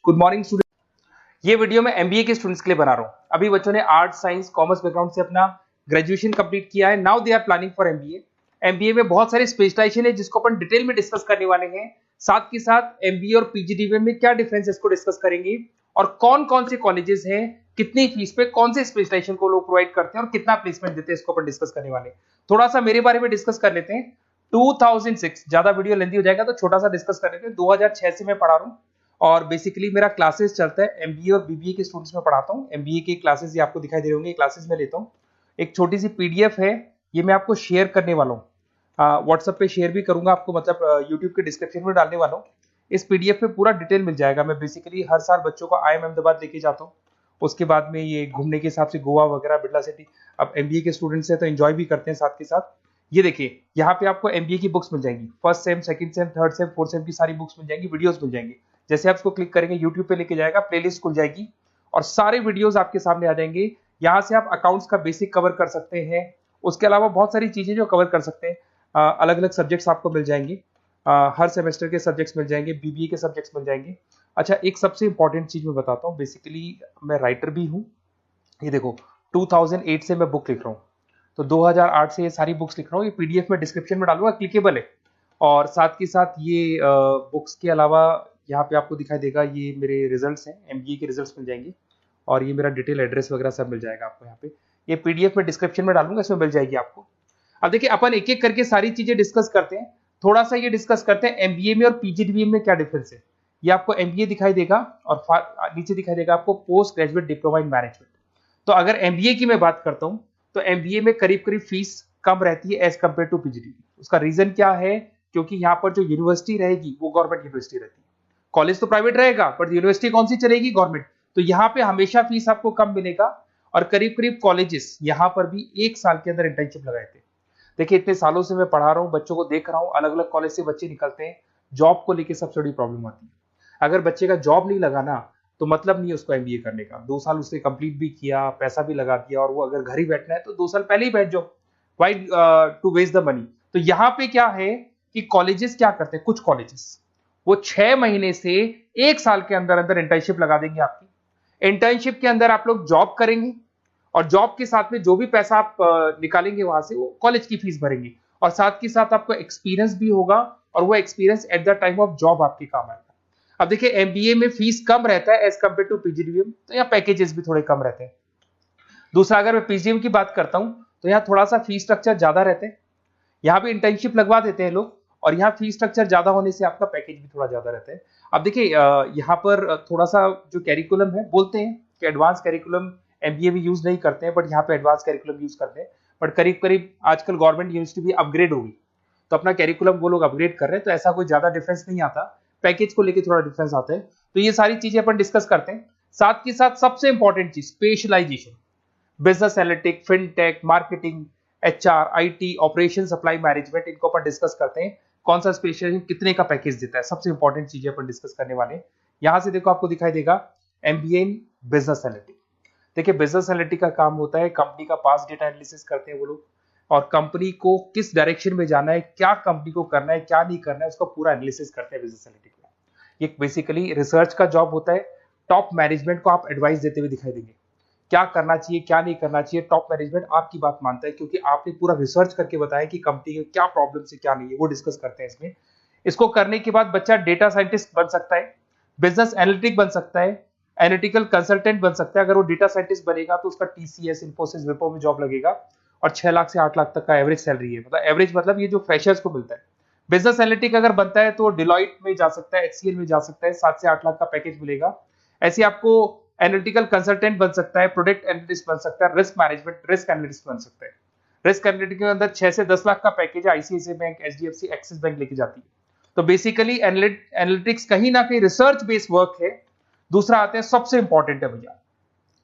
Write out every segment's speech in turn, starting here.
Good morning student. ये video मैं MBA के स्टूडेंट्स के लिए बना रहा हूँ। अभी बच्चों ने आर्ट्स साइंस कॉमर्स बैकग्राउंड से अपना ग्रेजुएशन कंप्लीट किया है। Now they are planning for MBA. MBA में बहुत सारे स्पेशलाइजेशन है जिसको अपन डिटेल में डिस्कस करने वाले हैं। साथ के साथ एमबीए और पीजीडीबीएम में क्या डिफरेंस है इसको डिस्कस करेंगे और कौन कौन से कॉलेजेस हैं, कितनी फीस पे कौन से स्पेशलाइजेशन को लोग प्रोवाइड करते हैं और कितना प्लेसमेंट देते हैं, इसको अपन डिस्कस करने वाले हैं। थोड़ा सा मेरे बारे में डिस्कस कर लेते हैं। 2006, ज्यादा वीडियो लेंथी हो जाएगा तो छोटा सा डिस्कस कर लेते हैं। 2006 से मैं पढ़ा रहा हूँ और बेसिकली मेरा क्लासेस चलता है एमबीए और बीबीए के स्टूडेंट्स में पढ़ाता हूँ। एमबीए के क्लासेस ये आपको दिखाई दे रहे होंगे, क्लासेस में लेता हूँ। एक छोटी सी पीडीएफ है, ये मैं आपको शेयर करने वाला हूँ, व्हाट्सएप पे शेयर भी करूंगा आपको, मतलब यूट्यूब के डिस्क्रिप्शन में डालने वाला हूँ। इस पीडीएफ पे पूरा डिटेल मिल जाएगा। मैं बेसिकली हर साल बच्चों को IIM अहमदाबाद लेके जाता हूँ। उसके बाद में ये घूमने के हिसाब से गोवा वगैरह, बिरला सिटी। अब एमबीए के स्टूडेंट्स हैं तो एंजॉय भी करते हैं साथ के साथ। ये देखिए, यहाँ पे आपको एमबीए की बुक्स मिल जाएंगी। First sem, second same, third same, fourth same की सारी बुक्स मिल जाएंगी, वीडियोस मिल जाएंगी। जैसे आप इसको क्लिक करेंगे यूट्यूब पे लेके जाएगा, प्लेलिस्ट खुल जाएगी और सारे वीडियोस आपके सामने आ जाएंगे। यहाँ से आप अकाउंट्स का बेसिक कवर कर सकते हैं। उसके अलावा बहुत सारी चीजें जो कवर कर सकते हैं। अलग अलग सब्जेक्ट्स आपको मिल जाएंगे, हर सेमेस्टर के सब्जेक्ट्स मिल जाएंगे, बीबीए के सब्जेक्ट्स मिल जाएंगे। अच्छा, एक सबसे इंपॉर्टेंट चीज मैं बताता हूँ। बेसिकली मैं राइटर भी हूँ। ये देखो, 2008 से मैं बुक लिख रहा हूँ, तो 2008 से ये सारी बुक्स लिख रहा हूँ। ये पीडीएफ में डिस्क्रिप्शन में डालूंगा, क्लिकेबल है। और साथ के साथ ये बुक्स के अलावा यहाँ पे आपको दिखाई देगा, ये मेरे रिजल्ट्स हैं, एमबीए के रिजल्ट्स मिल जाएंगे और ये मेरा डिटेल एड्रेस वगैरह सब मिल जाएगा आपको यहाँ पे। ये पीडीएफ में डिस्क्रिप्शन में डालूंगा, इसमें मिल जाएगी आपको। अब देखिए, अपन एक एक करके सारी चीजें डिस्कस करते हैं। थोड़ा सा ये डिस्कस करते हैं एमबीए में और पीजीडीबीएम में क्या डिफरेंस है। ये आपको एमबीए दिखाई देगा और नीचे दिखाई देगा आपको post graduate diploma in management. तो अगर एमबीए की मैं बात करता हूँ तो एमबीए में करीब करीब फीस कम रहती है एज कम्पेयर टू पीजीडीबी। उसका रीजन क्या है? क्योंकि यहाँ पर जो यूनिवर्सिटी रहेगी वो गवर्नमेंट यूनिवर्सिटी रहती है। कॉलेज तो प्राइवेट रहेगा पर यूनिवर्सिटी कौन सी चलेगी? गवर्नमेंट। तो यहाँ पे हमेशा फीस आपको कम मिलेगा। और करीब करीब कॉलेजेस यहाँ पर भी 1 साल के अंदर इंटर्नशिप लगाए थे। देखिए, इतने सालों से मैं पढ़ा रहा हूँ, बच्चों को देख रहा हूँ, अलग अलग कॉलेज से बच्चे निकलते हैं। जॉब को लेकर सबसे बड़ी प्रॉब्लम आती है। अगर बच्चे का जॉब नहीं लगा ना तो मतलब नहीं है उसको एमबीए करने का। 2 साल उसने कंप्लीट भी किया, पैसा भी लगा दिया, और वो अगर घर ही बैठना है तो 2 साल पहले ही बैठ जाओ। Why to waste the money. तो यहाँ पे क्या है कि कॉलेजेस क्या करते हैं, कुछ कॉलेजेस वो 6 महीने से 1 साल के अंदर अंदर इंटर्नशिप लगा देंगे आपकी। इंटर्नशिप के अंदर आप लोग जॉब करेंगे और जॉब के साथ में जो भी पैसा आप निकालेंगे वहां से वो कॉलेज की फीस भरेंगे, और साथ के साथ आपको एक्सपीरियंस भी होगा और वो experience at the time of job आपके काम आएगा। अब देखिए, एमबीए में फीस कम रहता है एज कम्पेयर टू पीजीडीबीएम, तो यहाँ पैकेजेस भी थोड़े कम रहते हैं। दूसरा, अगर मैं पीजीडीबीएम की बात करता हूँ तो यहाँ थोड़ा सा फीस स्ट्रक्चर ज्यादा रहते हैं। यहाँ भी इंटर्नशिप लगवा देते हैं लोग और यहाँ फीस स्ट्रक्चर ज्यादा होने से आपका पैकेज भी थोड़ा ज्यादा रहता है। अब देखिए, यहाँ पर थोड़ा सा जो कैरिकुलम है, बोलते हैं कि एडवांस कैरिकुलम एमबीए भी यूज नहीं करते हैं, बट यहाँ पे एडवांस कैरिकुलम यूज करते हैं। बट करीब करीब आजकल गवर्नमेंट यूनिवर्सिटी भी अपग्रेड होगी तो अपना कैरिकुलम वो लोग अपग्रेड कर रहे हैं, तो ऐसा कोई ज्यादा डिफरेंस नहीं आता। पैकेज को लेकर थोड़ा डिफरेंस आता है। तो ये सारी चीजें अपन डिस्कस करते हैं। साथ के साथ सबसे इंपॉर्टेंट चीज, specialisation, business analytic, fintech, marketing, HR, IT, operation, supply management, इनको अपन डिस्कस करते हैं। कौन सा स्पेशलाइजेशन कितने का पैकेज देता है, सबसे इंपॉर्टेंट चीजें अपन डिस्कस करने वाले हैं। यहां से देखो, आपको दिखाई देगा एमबीए इन बिजनेस एनालिटिक। देखिए, बिजनेस एनालिटिक का काम होता है, कंपनी का पास डेटा एनालिसिस करते हैं वो लोग, और कंपनी को किस डायरेक्शन में जाना है, क्या कंपनी को करना है, क्या नहीं करना है, उसका पूरा एनालिसिस करते हैं बिजनेस एनालिटिक में। ये बेसिकली रिसर्च का जॉब होता है। टॉप मैनेजमेंट को आप एडवाइस देते हुए दिखाई देंगे, क्या करना चाहिए क्या नहीं करना चाहिए। टॉप मैनेजमेंट आपकी बात मानता है क्योंकि आपने पूरा रिसर्च करके बताया कि कंपनी के क्या प्रॉब्लम है क्या नहीं है, वो डिस्कस करते हैं इसमें। इसको करने के बाद बच्चा डेटा साइंटिस्ट बन सकता है, बिजनेस एनालिटिक बन सकता है, एनालिटिकल कंसल्टेंट बन सकता है। अगर वो डेटा साइंटिस्ट बनेगा तो उसका टीसीएस, इंफोसिस, विप्रो में जॉब लगेगा और 6 लाख से 8 लाख तक का एवरेज सैलरी है। मतलब एवरेज मतलब ये जो फ्रेशर्स को मिलता है। बिजनेस एनालिटिक अगर बनता है तो डिलॉइट में जा सकता है, एचसीएल में जा सकता है, 7 से 8 लाख का पैकेज मिलेगा। ऐसे आपको एनालिटिकल कंसल्टेंट बन सकता है, प्रोडक्ट एनालिस्ट बन सकता है, रिस्क मैनेजमेंट, रिस्क एनालिस्ट बन सकता है। रिस्क एनालिटिक के अंदर 6 से 10 लाख का पैकेज है, ICICI bank, HDFC, axis bank लेके जाती है। तो बेसिकली एनालिटिक्स कहीं ना कहीं रिसर्च बेस्ड वर्क है। दूसरा आते हैं, सबसे इंपॉर्टेंट है भैया,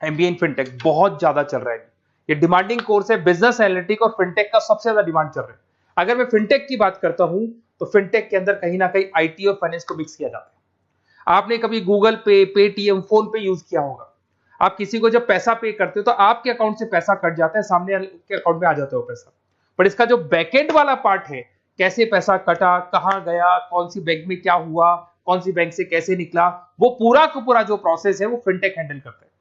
एमबीए इन फिनटेक बहुत ज्यादा चल रहा है। ये डिमांडिंग कोर्स है। बिजनेस एनालिटिक और फिनटेक का सबसे ज्यादा डिमांड चल रहा है। अगर मैं फिनटेक की बात करता हूं तो फिनटेक के अंदर कहीं ना कहीं आईटी और फाइनेंस को मिक्स किया जाता है। आपने कभी गूगल पे, पेटीएम, फोन पे यूज किया होगा। आप किसी को जब पैसा पे करते हो तो आपके अकाउंट से पैसा कट जाता है, सामने के अकाउंट में आ जाता है वो पैसा। पर इसका जो बैकएंड वाला पार्ट है, कैसे पैसा कटा, कहां गया, कौन सी बैंक में क्या हुआ, कौन सी बैंक से कैसे निकला, वो पूरा का पूरा जो प्रोसेस है वो फिनटेक हैंडल करता है।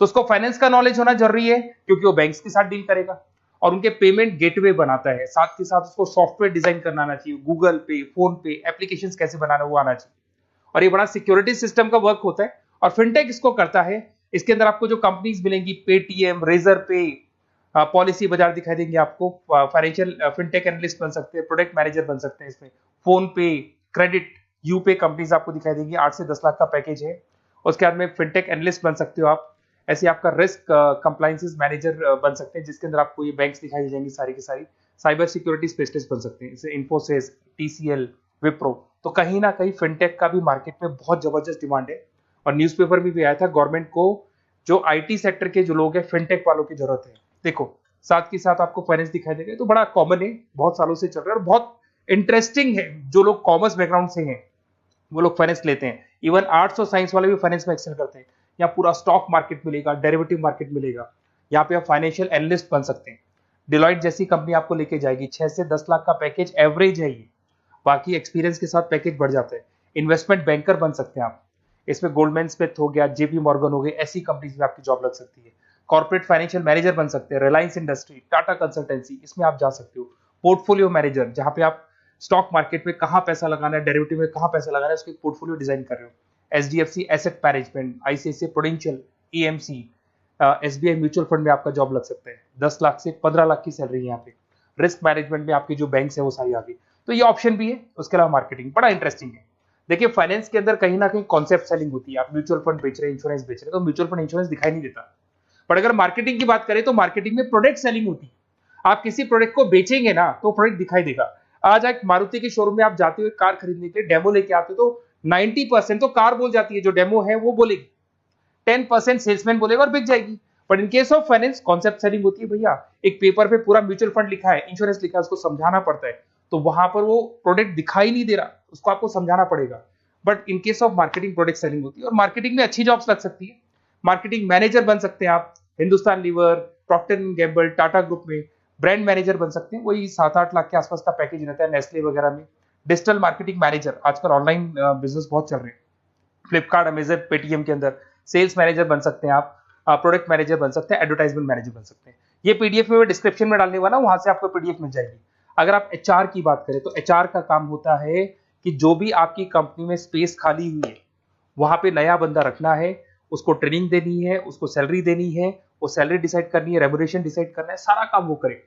तो उसको फाइनेंस का नॉलेज होना जरूरी है क्योंकि वो बैंक्स के साथ डील करेगा और उनके पेमेंट गेटवे बनाता है। साथ के साथ उसको सॉफ्टवेयर डिजाइन करना आना चाहिए, गूगल पे, फोन पे एप्लीकेशंस कैसे बनाना वो आना चाहिए, और ये बड़ा सिक्योरिटी सिस्टम का वर्क होता है और फिनटेक इसको करता है। इसके अंदर आपको जो कंपनीज मिलेंगी, पेटीएम, रेजर पे, पॉलिसी बाजार दिखाई देंगे आपको, फाइनेंशियल फिनटेक एनालिस्ट बन सकते हैं, प्रोडक्ट मैनेजर बन सकते हैं इसमें, फोन पे, क्रेडिट, यूपे कंपनीज आपको दिखाई देंगी। 8 से 10 लाख का पैकेज है। उसके बाद में फिनटेक एनालिस्ट बन सकते हो आप। ऐसे आपका रिस्क कंप्लायंसेस मैनेजर बन सकते हैं जिसके अंदर आपको ये बैंक्स दिखाई दे जाएंगी सारी की सारी। साइबर सिक्योरिटी स्पेशलिस्ट बन सकते हैं, जैसे इन्फोसिस, टीसीएल, विप्रो। तो कहीं ना कहीं फिनटेक का भी मार्केट में बहुत जबरदस्त डिमांड है और न्यूज़पेपर में भी आया था, गवर्नमेंट को जो आईटी सेक्टर के जो लोग हैं फिनटेक वालों की जरूरत है। देखो साथ के साथ आपको फाइनेंस दिखाई देगा, तो बड़ा कॉमन है, बहुत सालों से चल रहा है और बहुत इंटरेस्टिंग है। जो लोग कॉमर्स बैकग्राउंड से हैं वो लोग फाइनेंस लेते हैं। इवन आर्ट्स और साइंस वाले भी फाइनेंस में एक्सेल करते हैं। यहाँ पूरा स्टॉक मार्केट मिलेगा, डेरिवेटिव मार्केट मिलेगा। यहाँ पे आप फाइनेंशियल एनालिस्ट बन सकते हैं। डिलॉयट जैसी कंपनी आपको लेके जाएगी। 6 से 10 लाख का पैकेज एवरेज है ये, बाकी एक्सपीरियंस के साथ पैकेज बढ़ जाता है। इन्वेस्टमेंट बैंकर बन सकते हैं आप, इसमें गोल्डमैन स्मिथ हो गया, जेपी मॉर्गन हो गए, ऐसी कंपनीज में आपकी जॉब लग सकती है। कॉर्पोरेट फाइनेंशियल मैनेजर बन सकते हैं, रिलायंस इंडस्ट्री, टाटा कंसल्टेंसी, इसमें आप जा सकते हो। पोर्टफोलियो मैनेजर, जहां पे आप स्टॉक मार्केट में कहां पैसा लगाना है, डेरिवेटिव में कहां पैसा लगाना है, उसके पोर्टफोलियो डिजाइन कर रहे हो। HDFC asset management, ICICI prudential, AMC, SBI mutual fund में आपका जॉब लग सकता है। 10 लाख से 15 लाख की सैलरी है यहाँ पे। रिस्क मैनेजमेंट में आपकी जो बैंक्स है वो सारी आ गई। तो ये ऑप्शन भी है। उसके अलावा मार्केटिंग बड़ा इंटरेस्टिंग है। देखिए फाइनेंस के अंदर कहीं ना कहीं कॉन्सेप्ट सेलिंग होती है। आप म्यूचुअल फंड बेच रहे हैं, इंश्योरेंस बेच रहे हैं, तो म्यूचुअल फंड इंश्योरेंस दिखाई नहीं देता। पर अगर मार्केटिंग की बात करें तो मार्केटिंग में प्रोडक्ट सेलिंग होती है। आप किसी प्रोडक्ट को बेचेंगे ना तो प्रोडक्ट दिखाई देगा। आज एक मारुति के शोरूम में आप जाते हुए कार खरीदने के लिए डेमो लेके आते हो तो 90% तो कार बोल जाती है, जो डेमो है वो बोलेगी, 10% सेल्समैन बोलेगा और बिक जाएगी। But in case of finance concept selling होती है। भैया एक पेपर पे पूरा म्यूचुअल फंड लिखा है, इंश्योरेंस लिखा है, उसको समझाना पड़ता है, तो वहां पर वो प्रोडक्ट दिखाई नहीं दे रहा, उसको आपको समझाना पड़ेगा। But in case of marketing product selling होती है और मार्केटिंग में अच्छी जॉब्स लग सकती है। मार्केटिंग मैनेजर बन सकते हैं आप, Hindustan Lever, Procter and Gamble, Tata group में ब्रांड मैनेजर बन सकते हैं। वही 7-8 लाख के आसपास का पैकेज रहता है, नेस्ले वगैरह में। डिजिटल मार्केटिंग मैनेजर, आजकल ऑनलाइन बिजनेस बहुत चल रहे हैं, फ्लिपकार्ट, अमेजन, पेटीएम के अंदर सेल्स मैनेजर बन सकते हैं आप, प्रोडक्ट मैनेजर बन सकते हैं, एडवर्टाइजमेंट मैनेजर बन सकते हैं। ये पीडीएफ में मैं डिस्क्रिप्शन में डालने वाला हूं, वहां से आपको पीडीएफ मिल जाएगी। अगर आप एचआर की बात करें तो एचआर का काम होता है कि जो भी आपकी कंपनी में स्पेस खाली हुई है वहां पे नया बंदा रखना है, उसको ट्रेनिंग देनी है, उसको सैलरी देनी है, वो सैलरी डिसाइड करनी है, रेम्यूनरेशन डिसाइड करना है, सारा काम वो करे।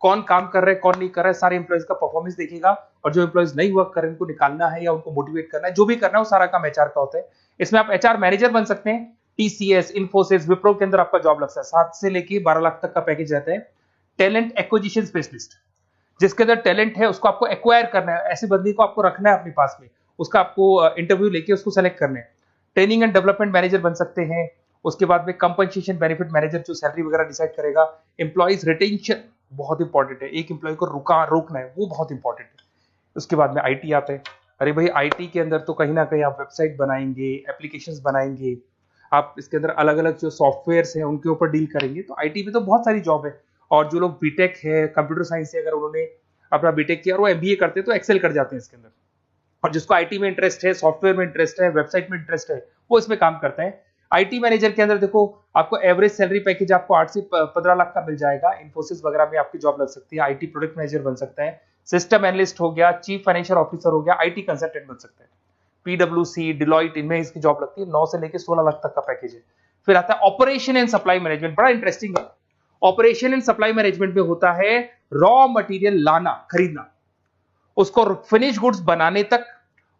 कौन काम कर रहा है, कौन नहीं कर रहा है, सारे एम्प्लॉइज का परफॉर्मेंस देखेगा और जो एम्प्लॉइज नहीं वर्क कर रहे हैं उनको निकालना है या उनको मोटिवेट करना है, जो भी करना है वो सारा काम एचआर का होता है। इसमें आप एचआर मैनेजर बन सकते हैं। टीसीएस, इन्फोसिस, विप्रो के अंदर आपका जॉब लगता है। 7 से लेके 12 लाख तक का पैकेज रहता है। टैलेंट एक्विजिशन स्पेशलिस्ट, जिसके अंदर टैलेंट है उसको आपको एक्वायर करना है, ऐसे बंदे को आपको रखना है अपने पास में, उसका आपको इंटरव्यू लेके उसको सेलेक्ट करना है। ट्रेनिंग एंड डेवलपमेंट मैनेजर बन सकते हैं। उसके बाद में कंपनसेशन बेनिफिट मैनेजर, जो सैलरी वगैरह डिसाइड करेगा। एम्प्लॉइज रिटेंशन बहुत इंपॉर्टेंट है, एक एम्प्लॉय को रोकना है, वो बहुत इंपॉर्टेंट है। उसके बाद में आईटी आता है। अरे भाई आईटी के अंदर तो कहीं ना कहीं आप वेबसाइट बनाएंगे, एप्लीकेशंस बनाएंगे, आप इसके अंदर अलग अलग जो सॉफ्टवेयर्स हैं उनके ऊपर डील करेंगे। तो आईटी में तो बहुत सारी जॉब है। और जो लोग बीटेक है, कंप्यूटर साइंस से अगर उन्होंने अपना बीटेक किया और वो एमबीए करते हैं तो एक्सेल कर जाते हैं इसके अंदर। और जिसको आईटी में इंटरेस्ट है, सॉफ्टवेयर में इंटरेस्ट है, वेबसाइट में इंटरेस्ट है, वो इसमें काम करता है। आईटी मैनेजर के अंदर देखो आपको एवरेज सैलरी पैकेज आपको 8 से 15 लाख का मिल जाएगा। इन्फोसिस वगैरह में आपकी जॉब लग सकती है। आईटी प्रोडक्ट मैनेजर बन सकता है, सिस्टम एनालिस्ट हो गया, चीफ फाइनेंशियल ऑफिसर हो गया, आईटी कंसल्टेंट बन सकता है। पीडब्ल्यूसी, डिलॉयट, इनमें इसकी जॉब लगती है। 9 से लेकर 16 लाख तक का पैकेज है। फिर आता है ऑपरेशन एंड सप्लाई मैनेजमेंट, बड़ा इंटरेस्टिंग है। ऑपरेशन एंड सप्लाई मैनेजमेंट में होता है रॉ मटेरियल लाना, खरीदना, उसको फिनिश गुड्स बनाने तक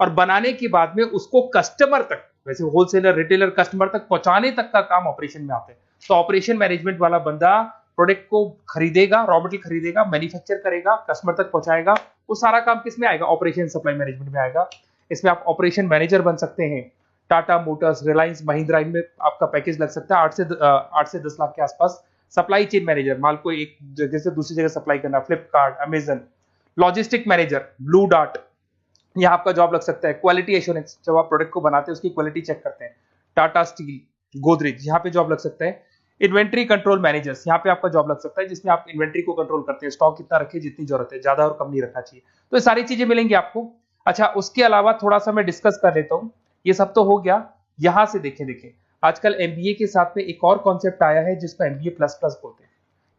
और बनाने के बाद में उसको कस्टमर तक, वैसे होलसेलर, रिटेलर, कस्टमर तक पहुंचाने तक का काम ऑपरेशन में आता है। तो ऑपरेशन मैनेजमेंट वाला बंदा प्रोडक्ट को खरीदेगा, रॉ मटेरियल खरीदेगा, मैन्युफैक्चर करेगा, कस्टमर तक पहुंचाएगा, वो सारा काम किस में आएगा? ऑपरेशन सप्लाई मैनेजमेंट में आएगा। इसमें आप ऑपरेशन मैनेजर बन सकते हैं। टाटा मोटर्स, रिलायंस, महिंद्रा, इनमें आपका पैकेज लग सकता है 8 से 10 लाख के आसपास। सप्लाई चेन मैनेजर, माल को एक जगह से दूसरी जगह सप्लाई करना, Flipkart, Amazon. Logistic manager, blue dart, यहाँ आपका जॉब लग सकता है। क्वालिटी एश्योरेंस, जब आप प्रोडक्ट को बनाते हैं उसकी क्वालिटी चेक करते हैं, टाटा स्टील, गोदरेज, यहाँ पे जॉब लग सकता है। इन्वेंट्री कंट्रोल मैनेजर्स, यहाँ पे आपका जॉब लग सकता है, जिसमें आप इन्वेंट्री को कंट्रोल करते हैं, स्टॉक कितना रखे, जितनी जरूरत है, ज्यादा और कम नहीं रखना चाहिए। तो ये सारी चीजें मिलेंगी आपको। अच्छा, उसके अलावा थोड़ा सा मैं डिस्कस कर लेता हूँ। ये सब तो हो गया। यहाँ से देखें आजकल एमबीए के साथ में एक और कॉन्सेप्ट आया है जिसको एमबीए प्लस प्लस बोलते हैं।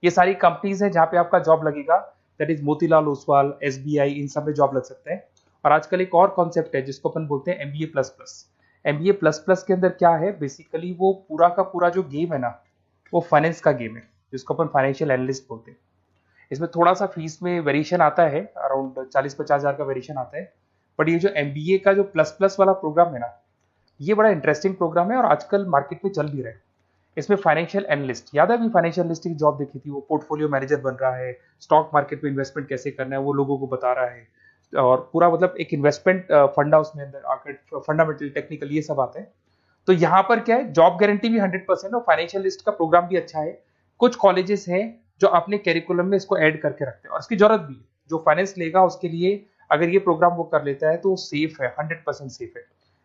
ये सारी कंपनीज हैं जहाँ पे आपका जॉब लगेगा, that is Motilal Oswal, SBI, इन सब में जॉब लग सकता है। और आजकल एक और कॉन्सेप्ट है जिसको अपन बोलते हैं MBA plus plus. MBA plus plus के अंदर क्या है, बेसिकली वो पूरा का पूरा जो गेम है ना, वो फाइनेंस का गेम है, जिसको अपन फाइनेंशियल एनालिस्ट बोलते हैं। इसमें थोड़ा सा फीस में वेरिएशन आता है, अराउंड 40-50 हज़ार का वेरिएशन आता है। बट ये जो एमबीए का जो प्लस प्लस वाला प्रोग्राम है ना, ये बड़ा इंटरेस्टिंग प्रोग्राम है और आजकल मार्केट में चल भी रहा है। इसमें फाइनेंशियल एनालिस्ट, याद है अभी फाइनेंशियल एनालिस्ट की जॉब देखी थी, वो पोर्टफोलियो मैनेजर बन रहा है, स्टॉक मार्केट में इन्वेस्टमेंट कैसे करना है वो लोगों को बता रहा है, और पूरा मतलब एक इन्वेस्टमेंट फंडा उसमें अंदर आकर फंडामेंटल टेक्निकल ये सब आता है। तो यहाँ पर क्या है, जॉब गारंटी भी 100% और फाइनेंशियल लिस्ट का प्रोग्राम भी अच्छा है। कुछ कॉलेजेस हैं जो अपने कैरिकुलम में इसको ऐड करके रखते हैं और इसकी जरूरत भी है। जो फाइनेंस लेगा उसके लिए अगर ये प्रोग्राम वो कर लेता है तो सेफ है, 100% सेफ है।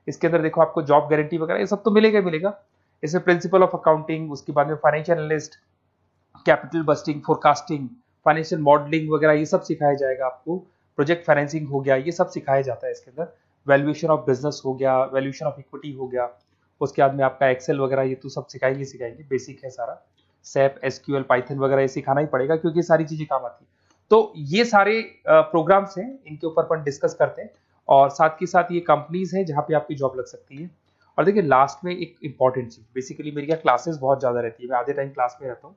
इसके अंदर देखो आपको जॉब गारंटी वगैरह ये सब तो मिलेगा ही मिलेगा। इसमें प्रिंसिपल ऑफ अकाउंटिंग, उसके बाद में financial analyst, capital budgeting, forecasting, financial modelling वगैरह ये सब सिखाया जाएगा आपको। प्रोजेक्ट फाइनेंसिंग हो गया, ये सब सिखाया जाता है इसके अंदर। वैल्यूएशन ऑफ बिजनेस हो गया, वैल्यूएशन ऑफ इक्विटी हो गया। उसके बाद में आपका एक्सेल वगैरह ये तो सब सिखाएंगे, बेसिक है सारा। सैप, एसक्यूएल, पाइथन वगैरह ये सिखाना ही पड़ेगा क्योंकि ये सारी चीजें काम आती है। तो ये सारे प्रोग्राम्स हैं, इनके ऊपर अपन डिस्कस करते हैं। और साथ के साथ ये कंपनीज हैं जहाँ पे आपकी जॉब लग सकती है। और देखिए लास्ट में एक इंपॉर्टेंट चीज, बेसिकली मेरी क्या क्लासेस बहुत ज्यादा रहती है, मैं आधे टाइम क्लास में रहता हूँ।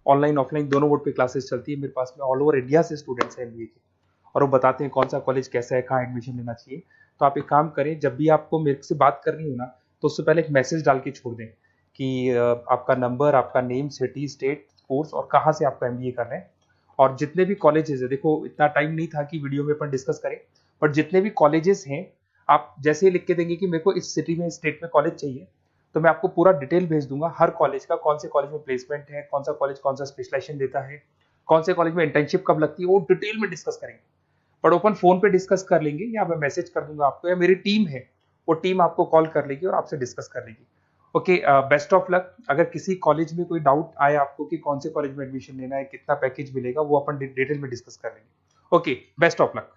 ऑनलाइन ऑफलाइन दोनों मोड पे क्लासेस चलती है मेरे पास में। ऑल ओवर इंडिया से स्टूडेंट्स हैं एमबीए के, और वो बताते हैं कौन सा कॉलेज कैसा है, कहाँ एडमिशन लेना चाहिए। तो आप एक काम करें, जब भी आपको मेरे से बात करनी हो ना, तो उससे पहले एक मैसेज डाल के छोड़ दें कि आपका नंबर, आपका नेम, सिटी, स्टेट, कोर्स और कहाँ से आपका एमबीए कर रहे हैं। और जितने भी कॉलेजेस है, देखो इतना टाइम नहीं था कि वीडियो में अपन डिस्कस करें, बट जितने भी कॉलेजेस हैं आप जैसे ही लिख के देंगे कि मेरे को इस सिटी में, स्टेट में कॉलेज चाहिए, तो मैं आपको पूरा डिटेल भेज दूंगा हर कॉलेज का, कौन से कॉलेज में प्लेसमेंट है, कौन सा कॉलेज कौन सा स्पेशलाइजेशन देता है, कौन से कॉलेज में इंटर्नशिप कब लगती है, वो डिटेल में डिस्कस करेंगे। बट ओपन फोन पे डिस्कस कर लेंगे, या मैं मैसेज कर दूंगा आपको, या मेरी टीम है वो टीम आपको कॉल कर लेगी और आपसे डिस्कस कर लेगी। Okay, best of luck. अगर किसी कॉलेज में कोई डाउट आए आपको कि कौन से कॉलेज में एडमिशन लेना है, कितना पैकेज मिलेगा, वो अपन डिटेल में डिस्कस कर लेंगे। Okay, best of luck.